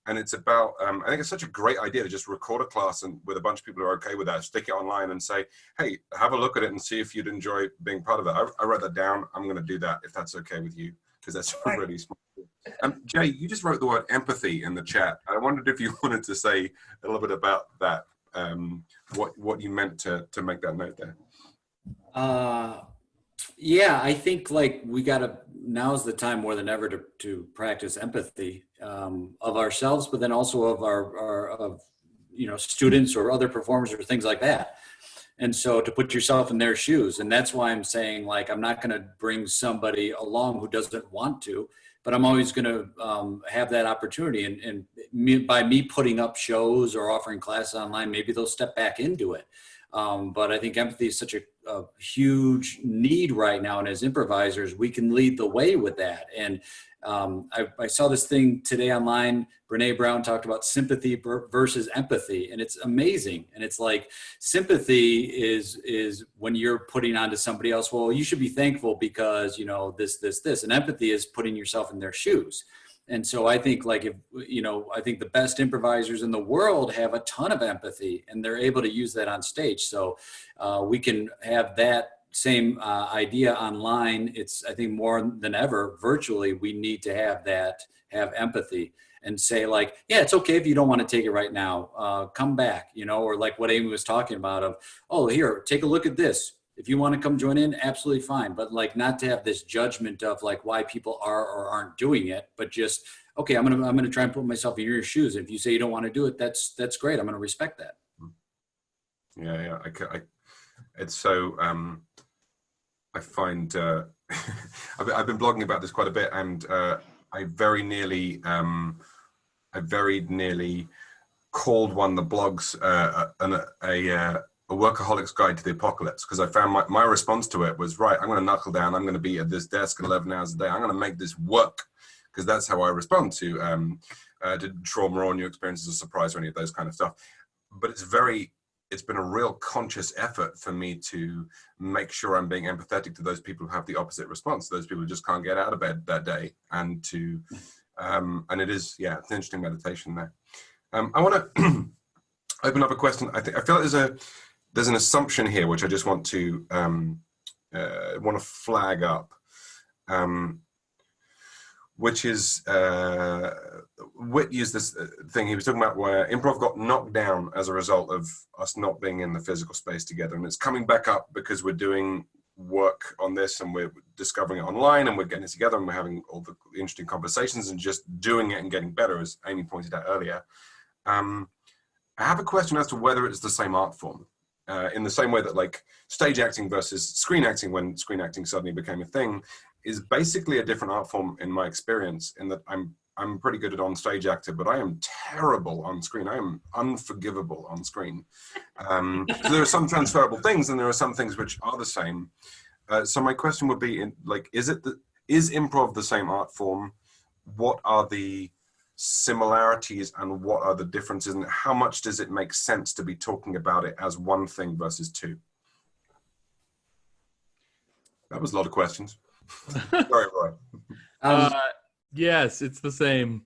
And it's about, I think it's such a great idea to just record a class and with a bunch of people who are okay with that, stick it online and say, hey, have a look at it and see if you'd enjoy being part of it. I wrote that down. I'm going to do that if that's okay with you, because that's really smart. Jay, you just wrote the word empathy in the chat. I wondered if you wanted to say a little bit about that, what you meant to make that note there. I think now's the time more than ever to practice empathy of ourselves, but then also of our students or other performers or things like that. And so to put yourself in their shoes. And that's why I'm saying, I'm not going to bring somebody along who doesn't want to, but I'm always going to have that opportunity. And by me putting up shows or offering classes online, maybe they'll step back into it. But I think empathy is such a huge need right now. And as improvisers, we can lead the way with that. And I saw this thing today online. Brene Brown talked about sympathy versus empathy, and it's amazing. And it's like sympathy is when you're putting onto somebody else, well, you should be thankful because, you know, this. And empathy is putting yourself in their shoes. And so I think I think the best improvisers in the world have a ton of empathy, and they're able to use that on stage. So we can have that same idea online. It's, I think, more than ever virtually, we need to have empathy and say, like, yeah, it's okay if you don't want to take it right now, come back, you know, or like what Amey was talking about of, oh, here, take a look at this. If you want to come join in, absolutely fine. But like, not to have this judgment of like why people are or aren't doing it, but just, okay, I'm gonna try and put myself in your shoes. If you say you don't want to do it, that's great. I'm gonna respect that. Yeah. It's so. I find I've been blogging about this quite a bit, and I very nearly called one of the blogs a workaholic's guide to the apocalypse, because I found my response to it was, right, I'm going to knuckle down. I'm going to be at this desk 11 hours a day. I'm going to make this work, because that's how I respond to trauma or new experiences of surprise or any of those kind of stuff. But it's been a real conscious effort for me to make sure I'm being empathetic to those people who have the opposite response, those people who just can't get out of bed that day, and to and it is, yeah, it's an interesting meditation there. I want to open up a question. I feel like there's an assumption here which I just want to flag up, which is Whit used this thing he was talking about where improv got knocked down as a result of us not being in the physical space together, and it's coming back up because we're doing work on this and we're discovering it online and we're getting it together and we're having all the interesting conversations and just doing it and getting better, as Amey pointed out earlier. I have a question as to whether it's the same art form, in the same way that like stage acting versus screen acting, when screen acting suddenly became a thing, is basically a different art form in my experience, in that I'm pretty good at on-stage actor, but I am terrible on screen. I am unforgivable on screen. So there are some transferable things, and there are some things which are the same. So my question would be, is improv the same art form? What are the similarities and what are the differences, and how much does it make sense to be talking about it as one thing versus two? That was a lot of questions. Sorry, Roy. Yes, it's the same.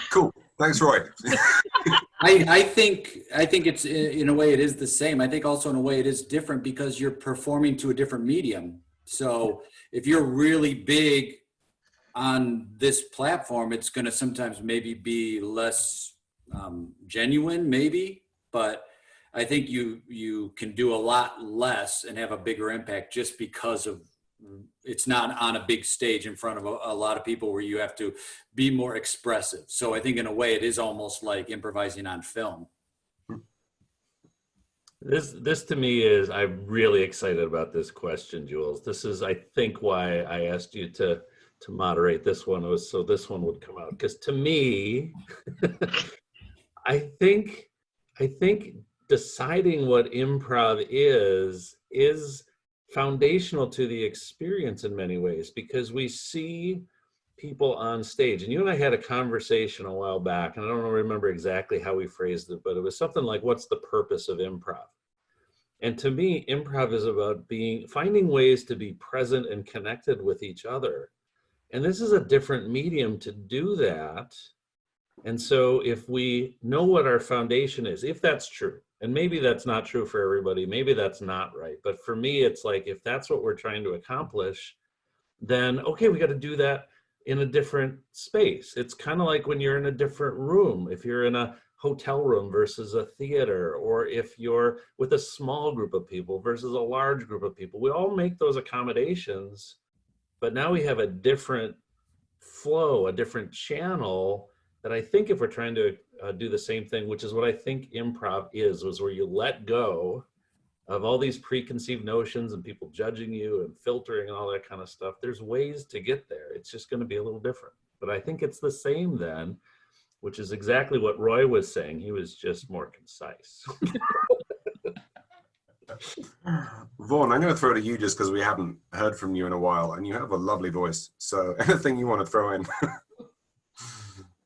Cool. Thanks, Roy. I think it's, in a way it is the same. I think also in a way it is different because you're performing to a different medium. So if you're really big on this platform, it's going to sometimes maybe be less genuine, maybe, but I think you can do a lot less and have a bigger impact just because of it's not on a big stage in front of a lot of people where you have to be more expressive. So I think in a way it is almost like improvising on film. This to me is, I'm really excited about this question, Jules. This is, I think, why I asked you to moderate this one, was so this one would come out. Because to me, I think deciding what improv is foundational to the experience in many ways, because we see people on stage. And you and I had a conversation a while back, and I don't remember exactly how we phrased it, but it was something like, what's the purpose of improv? And to me, improv is about finding ways to be present and connected with each other. And this is a different medium to do that. And so if we know what our foundation is, if that's true, and maybe that's not true for everybody, maybe that's not right, but for me, it's like, if that's what we're trying to accomplish, then okay, we got to do that in a different space. It's kind of like when you're in a different room, if you're in a hotel room versus a theater, or if you're with a small group of people versus a large group of people. We all make those accommodations, but now we have a different flow, a different channel, that I think if we're trying to do the same thing, which is what I think improv was where you let go of all these preconceived notions and people judging you and filtering and all that kind of stuff. There's ways to get there. It's just going to be a little different. But I think it's the same then, which is exactly what Roy was saying. He was just more concise. Vaughn, I'm going to throw to you just because we haven't heard from you in a while, and you have a lovely voice. So anything you want to throw in?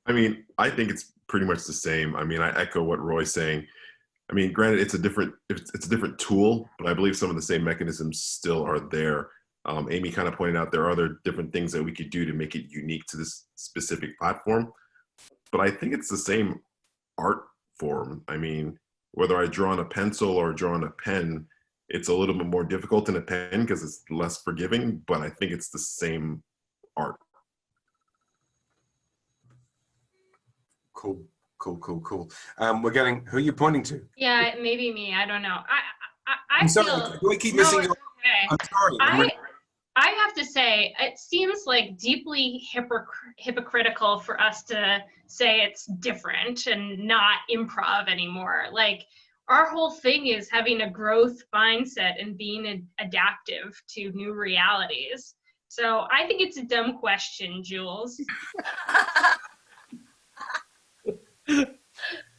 I mean, I think it's pretty much the same. I mean, I echo what Roy's saying. I mean, granted, it's a different tool, but I believe some of the same mechanisms still are there. Amey kind of pointed out there are other different things that we could do to make it unique to this specific platform. But I think it's the same art form. I mean, whether I draw on a pencil or draw on a pen, it's a little bit more difficult in a pen because it's less forgiving, but I think it's the same art. Cool. We're getting, who are you pointing to? Yeah, maybe me. I don't know. I I'm sorry, feel. we keep No, missing it's your, okay. I'm sorry. I have to say, it seems like deeply hypocritical for us to say it's different and not improv anymore. Like, our whole thing is having a growth mindset and being adaptive to new realities. So I think it's a dumb question, Jules.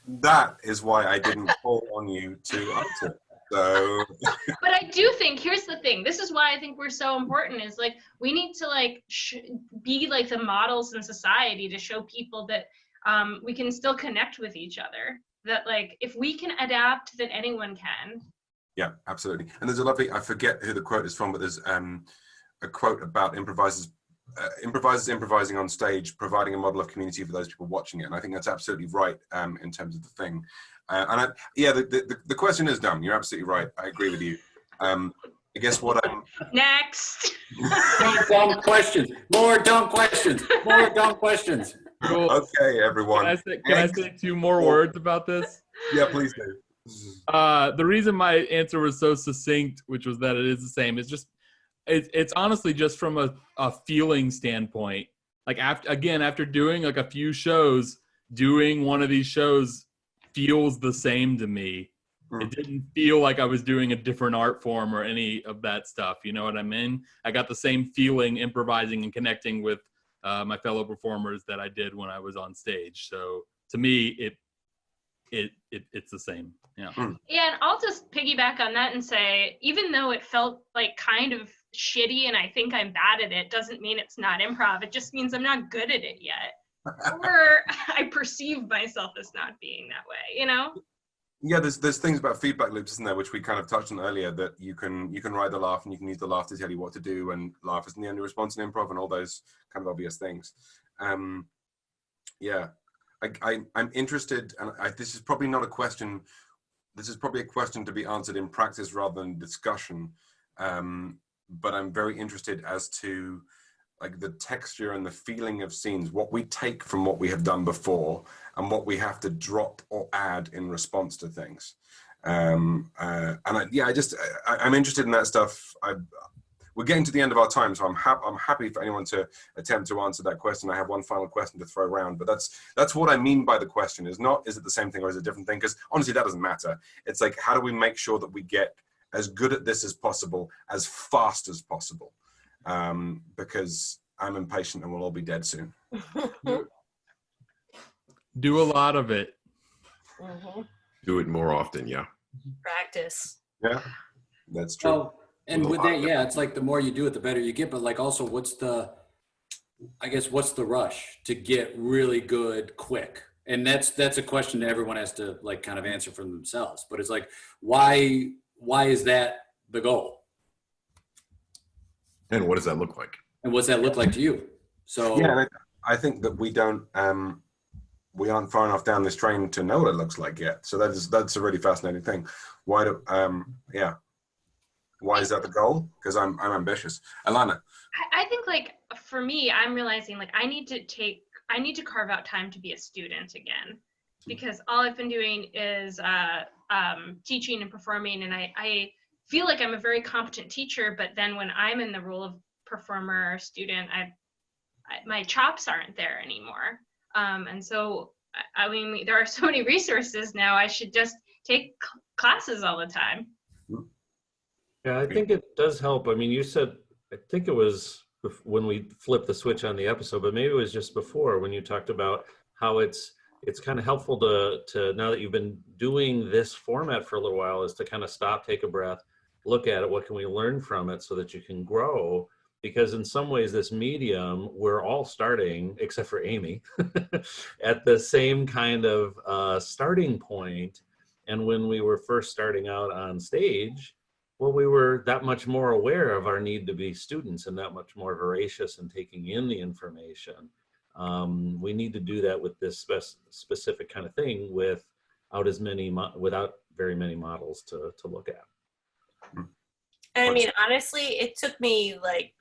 That is why I didn't call on you to answer. So, but I do think, here's the thing, this is why I think we're so important, is like, we need to like be like the models in society to show people that we can still connect with each other, that like, if we can adapt, then anyone can. yeah, absolutely. And there's a lovely, I forget who the quote is from, but there's a quote about improvisers improvising on stage, providing a model of community for those people watching it. And I think that's absolutely right in terms of the thing. The question is dumb. You're absolutely right. I agree with you. I guess what I'm... Next. More dumb questions. More dumb questions. More dumb questions. Cool. Okay, everyone. Can I say 2 more words about this? Yeah, please do. The reason my answer was so succinct, which was that it is the same, is just it's honestly just from a feeling standpoint. Like after doing like a few shows, doing one of these shows feels the same to me. It didn't feel like I was doing a different art form or any of that stuff. You know what I mean? I got the same feeling improvising and connecting with my fellow performers that I did when I was on stage. So to me, it's the same. Yeah. Yeah, and I'll just piggyback on that and say, even though it felt like kind of shitty and I think I'm bad at it, doesn't mean it's not improv. It just means I'm not good at it yet. Or I perceive myself as not being that way, you know? Yeah, there's things about feedback loops, isn't there, which we kind of touched on earlier, that you can ride the laugh and you can use the laugh to tell you what to do, and laugh isn't the only response in improv and all those kind of obvious things. Yeah, I'm interested, and this is probably not a question. This is probably a question to be answered in practice rather than discussion. But I'm very interested as to like the texture and the feeling of scenes, what we take from what we have done before and what we have to drop or add in response to things. I'm interested in that stuff. We're getting to the end of our time, so I'm happy for anyone to attempt to answer that question. I have one final question to throw around, but that's what I mean by the question. Is it the same thing or is it a different thing? Because honestly, that doesn't matter. It's like, how do we make sure that we get as good at this as possible, as fast as possible? Because I'm impatient and we'll all be dead soon. Do a lot of it. Do it more often, yeah. Practice. Yeah, that's true. Well, and with that, yeah, it's like the more you do it, the better you get. But like also, what's the rush to get really good quick? And that's a question that everyone has to like kind of answer for themselves. But it's like, why is that the goal? And what does that look like? And what's that look like to you? So yeah, I think that we aren't far enough down this train to know what it looks like yet. So that's a really fascinating thing. Why is that the goal? Because I'm ambitious. Elana. I think like for me, I'm realizing like I need to carve out time to be a student again, because all I've been doing is teaching and performing, and I feel like I'm a very competent teacher, but then when I'm in the role of performer or student, my chops aren't there anymore. And so, I mean, there are so many resources now, I should just take classes all the time. Yeah, I think it does help. I mean, you said, I think it was when we flipped the switch on the episode, but maybe it was just before when you talked about how it's it's kind of helpful to now that you've been doing this format for a little while, is to kind of stop, take a breath, look at it. What can we learn from it so that you can grow? Because in some ways, this medium, we're all starting, except for Amey, at the same kind of starting point. And when we were first starting out on stage, well, we were that much more aware of our need to be students and that much more voracious in taking in the information. We need to do that with this specific kind of thing without very many models to look at. And I mean, honestly, it took me like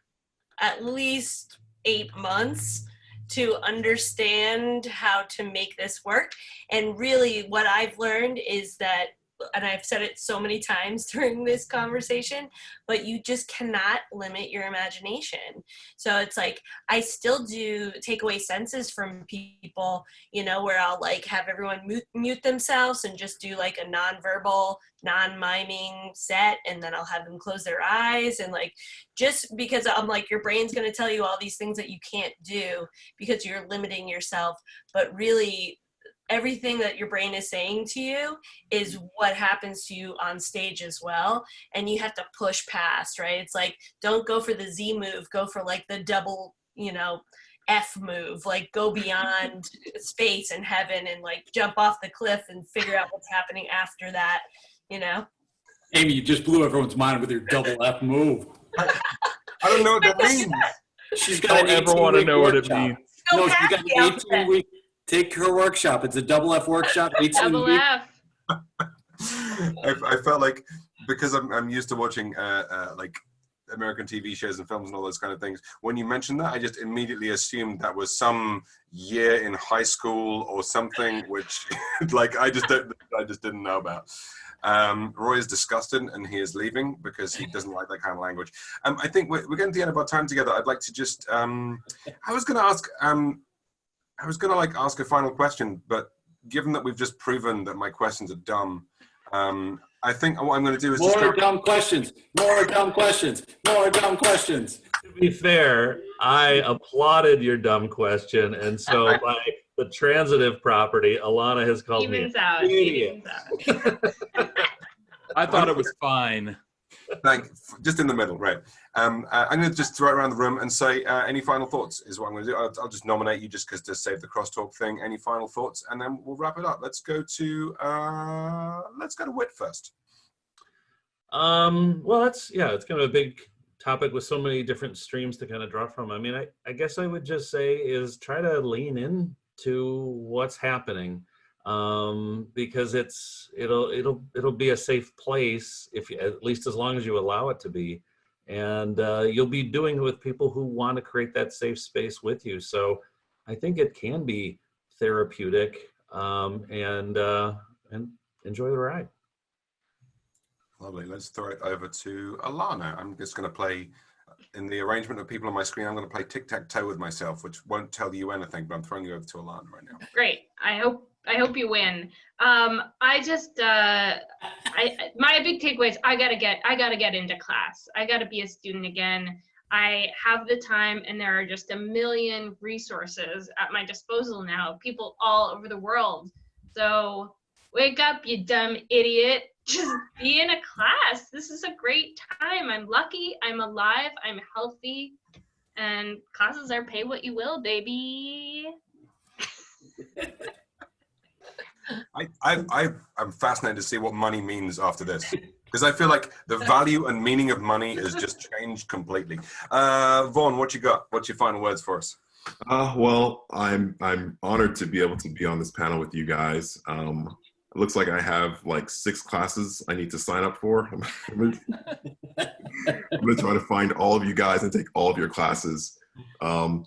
at least 8 months to understand how to make this work. And really what I've learned is that, and I've said it so many times during this conversation, but you just cannot limit your imagination. So it's like, I still do takeaway senses from people, you know, where I'll like have everyone mute themselves and just do like a nonverbal, non-miming set, and then I'll have them close their eyes, and like, just because I'm like, your brain's going to tell you all these things that you can't do because you're limiting yourself, but really everything that your brain is saying to you is what happens to you on stage as well. And you have to push past, right? It's like, don't go for the Z move, go for like the double, you know, F move, like go beyond space and heaven and like jump off the cliff and figure out what's happening after that, you know? Amey, you just blew everyone's mind with your double F move. I don't know what that means. She's got Don't ever want to know what it means. No, she's got an 18-week. Take her workshop. It's a double F workshop. 18 Double weeks. F. I felt like, because I'm used to watching like American TV shows and films and all those kind of things, when you mentioned that, I just immediately assumed that was some year in high school or something, which like I just didn't know about. Roy is disgusted and he is leaving because he doesn't like that kind of language. I think we're getting to the end of our time together. I'd like to just I was going to ask a final question, but given that we've just proven that my questions are dumb, I think what I'm going to do is more dumb questions. More dumb questions. More dumb questions. To be fair, I applauded your dumb question, and so by the transitive property, Elana has called me Evens out. idiot. Evens out. I thought it was fine. just in the middle, right? I'm going to just throw it around the room and say any final thoughts is what I'm going to do. I'll just nominate you just because to save the crosstalk thing. Any final thoughts, and then we'll wrap it up. Let's go to Whit first. Well, it's kind of a big topic with so many different streams to kind of draw from. I mean, I guess I would just say is try to lean into what's happening. Because it'll be a safe place if you, at least as long as you allow it to be, and you'll be doing it with people who want to create that safe space with you. So I think it can be therapeutic, and enjoy the ride. Lovely. Let's throw it over to Elana. I'm just going to play, in the arrangement of people on my screen, I'm going to play tic-tac-toe with myself, which won't tell you anything, but I'm throwing you over to Elana right now. Great. I hope you win. My big takeaway is I gotta get into class. I gotta be a student again. I have the time, and there are just a million resources at my disposal now, people all over the world. So wake up, you dumb idiot. Just be in a class. This is a great time. I'm lucky, I'm alive, I'm healthy, and classes are pay what you will, baby. I'm fascinated to see what money means after this, because I feel like the value and meaning of money has just changed completely. Vaughn, what you got? What's your final words for us? Well, I'm honored to be able to be on this panel with you guys. It looks like I have like 6 classes I need to sign up for. I'm gonna try to find all of you guys and take all of your classes. I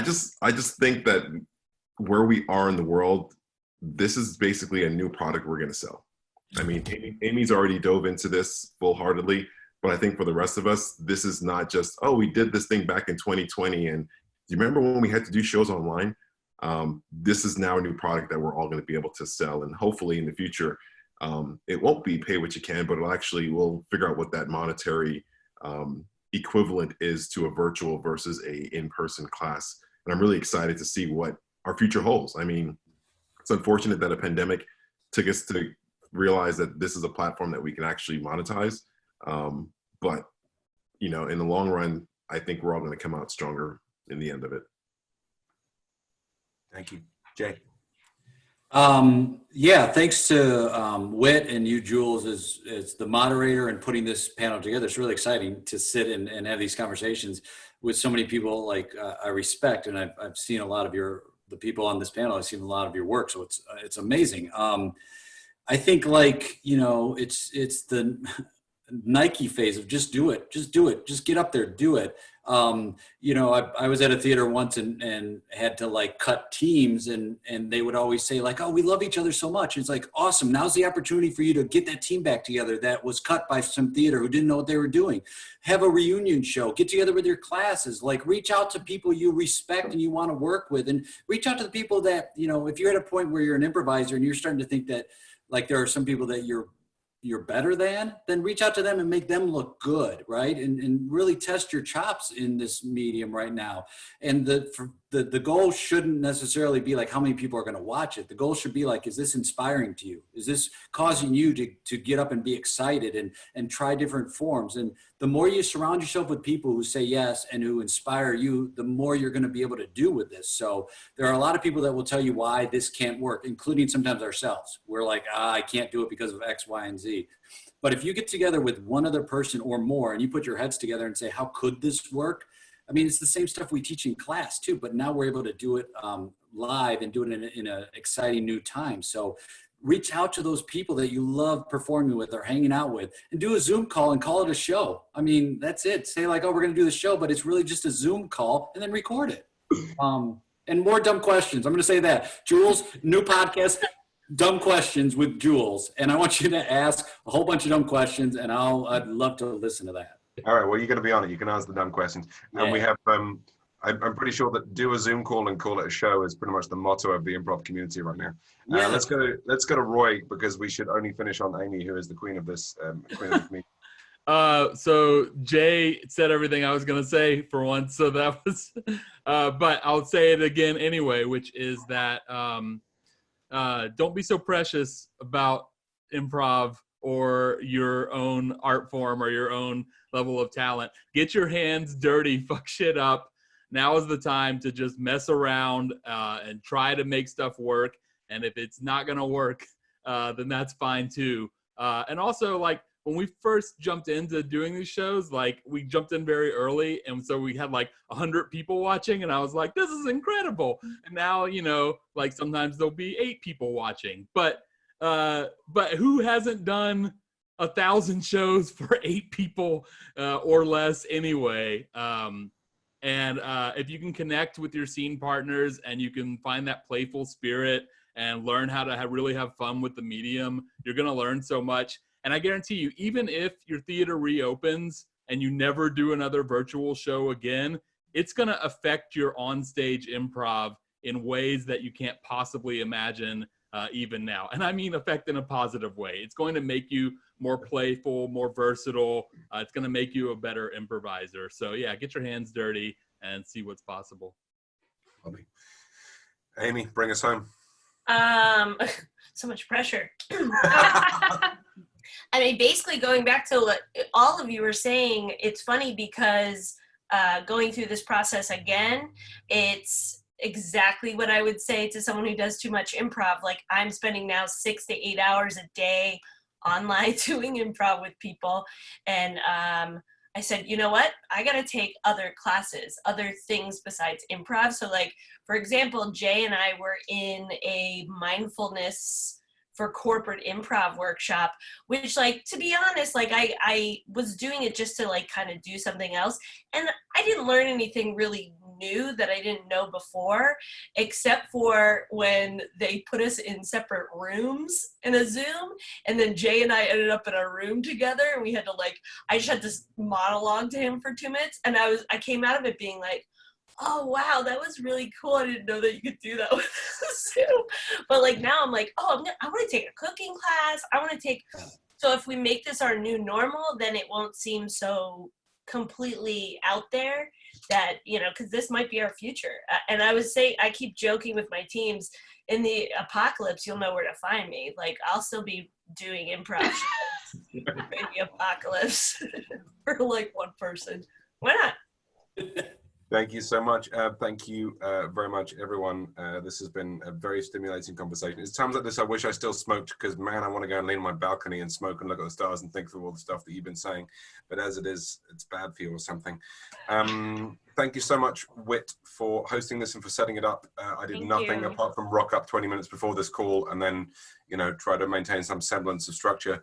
just think that where we are in the world, this is basically a new product we're going to sell. I mean, Amy's already dove into this full-heartedly, but I think for the rest of us, this is not just, oh, we did this thing back in 2020, and do you remember when we had to do shows online? This is now a new product that we're all going to be able to sell, and hopefully in the future, it won't be pay what you can, but we'll figure out what that monetary equivalent is to a virtual versus a in-person class. And I'm really excited to see what our future holds. I mean, it's unfortunate that a pandemic took us to realize that this is a platform that we can actually monetize. But, you know, in the long run, I think we're all going to come out stronger in the end of it. Thank you. Jay? Yeah, thanks to Whit and you, Jules, as the moderator and putting this panel together. It's really exciting to sit and have these conversations with so many people like I respect, and I've seen a lot of the people on this panel. I've seen a lot of your work, so it's amazing. I think, like, you know, it's the Nike phase of just do it, just get up there, do it. You know, I was at a theater once and had to like cut teams, and they would always say like, oh, we love each other so much. It's like, awesome. Now's the opportunity for you to get that team back together that was cut by some theater who didn't know what they were doing. Have a reunion show, get together with your classes, like reach out to people you respect and you want to work with, and reach out to the people that, you know, if you're at a point where you're an improviser and you're starting to think that like there are some people that you're better than, then reach out to them and make them look good, right? And really test your chops in this medium right now. And the goal shouldn't necessarily be like how many people are going to watch it. The goal should be like, is this inspiring to you? Is this causing you to get up and be excited and try different forms? And the more you surround yourself with people who say yes and who inspire you, the more you're going to be able to do with this. So there are a lot of people that will tell you why this can't work, including sometimes ourselves. We're like, I can't do it because of X, Y, and Z. But if you get together with one other person or more and you put your heads together and say, how could this work? I mean, it's the same stuff we teach in class too, but now we're able to do it live and do it in an exciting new time. So reach out to those people that you love performing with or hanging out with, and do a Zoom call and call it a show. I mean, that's it. Say like, oh, we're going to do the show, but it's really just a Zoom call, and then record it. And more dumb questions. I'm going to say that. Jules, new podcast, Dumb Questions with Jules. And I want you to ask a whole bunch of dumb questions, and I'd love to listen to that. All right, well, you're going to be on it. You can ask the dumb questions. And Yeah. we have, I'm pretty sure that do a Zoom call and call it a show is pretty much the motto of the improv community right now. Yeah. Let's go to Roy, because we should only finish on Amey, who is the queen of this, queen of the community. So Jay said everything I was going to say for once. So that was, but I'll say it again anyway, which is that don't be so precious about improv or your own art form or your own level of talent. Get your hands dirty, fuck shit up. Now is the time to just mess around and try to make stuff work. And if it's not going to work, then that's fine too. And also, like, when we first jumped into doing these shows, like, we jumped in very early, and so we had like 100 people watching, and I was like, this is incredible. And now, you know, like, sometimes there'll be 8 people watching, but who hasn't done 1,000 shows for 8 people or less anyway? And if you can connect with your scene partners and you can find that playful spirit and learn how to really have fun with the medium, you're going to learn so much. And I guarantee you, even if your theater reopens and you never do another virtual show again, it's going to affect your onstage improv in ways that you can't possibly imagine even now. And I mean affect in a positive way. It's going to make you more playful, more versatile. It's going to make you a better improviser. So yeah, get your hands dirty and see what's possible. Amey, bring us home. So much pressure. I mean, basically going back to what all of you were saying, it's funny because going through this process again, it's exactly what I would say to someone who does too much improv. Like, I'm spending now 6 to 8 hours a day online doing improv with people. And I said, you know what? I got to take other classes, other things besides improv. So like, for example, Jay and I were in a mindfulness for corporate improv workshop, which, like, to be honest, like I was doing it just to like kind of do something else. And I didn't learn anything really new that I didn't know before, except for when they put us in separate rooms in a Zoom. And then Jay and I ended up in a room together, and we had to like, I just had to monologue to him for 2 minutes. And I came out of it being like, oh, wow, that was really cool. I didn't know that you could do that with Zoom. But like now I'm like, oh, I want to take a cooking class. I want to take, so if we make this our new normal, then it won't seem so completely out there that, you know, because this might be our future. And I keep joking with my teams, in the apocalypse, you'll know where to find me. Like, I'll still be doing improv shows in the apocalypse for like one person. Why not? Thank you so much. Thank you very much, everyone. This has been a very stimulating conversation. It's times like this I wish I still smoked, because, man, I want to go and lean on my balcony and smoke and look at the stars and think through all the stuff that you've been saying. But as it is, it's bad for you or something. Thank you so much, Whit, for hosting this and for setting it up. I did nothing apart from rock up 20 minutes before this call and then, you know, try to maintain some semblance of structure.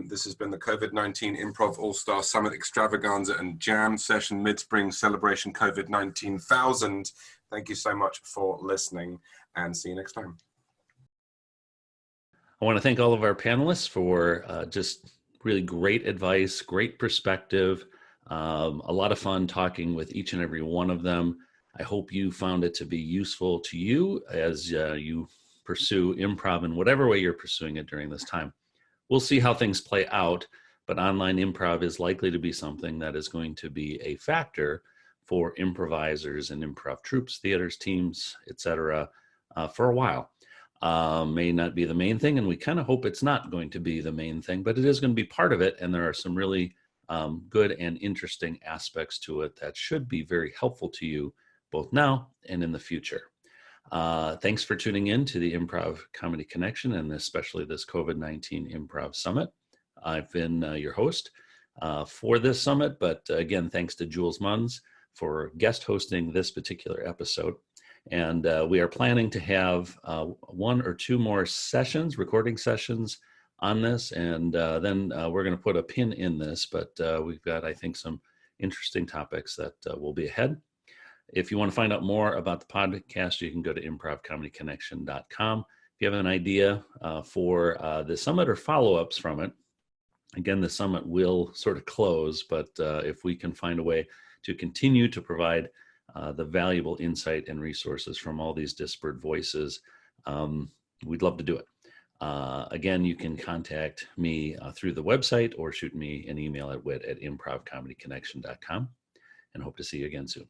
This has been the COVID-19 Improv All-Star Summit Extravaganza and Jam Session Mid-Spring Celebration COVID-19 1000. Thank you so much for listening, and see you next time. I want to thank all of our panelists for just really great advice, great perspective, a lot of fun talking with each and every one of them. I hope you found it to be useful to you as you pursue improv in whatever way you're pursuing it during this time. We'll see how things play out, but online improv is likely to be something that is going to be a factor for improvisers and improv troupes, theaters, teams, etc. For a while. May not be the main thing, and we kind of hope it's not going to be the main thing, but it is going to be part of it, and there are some really good and interesting aspects to it that should be very helpful to you both now and in the future. Thanks for tuning in to the Improv Comedy Connection, and especially this COVID-19 Improv Summit. I've been your host for this summit, but again, thanks to Jules Munns for guest hosting this particular episode. And we are planning to have 1 or 2 more sessions, recording sessions on this, and then we're going to put a pin in this, but we've got, I think, some interesting topics that will be ahead. If you want to find out more about the podcast, you can go to improvcomedyconnection.com. If you have an idea for the summit or follow-ups from it, again, the summit will sort of close, but if we can find a way to continue to provide the valuable insight and resources from all these disparate voices, we'd love to do it. Again, you can contact me through the website or shoot me an email at whit@improvcomedyconnection.com, and hope to see you again soon.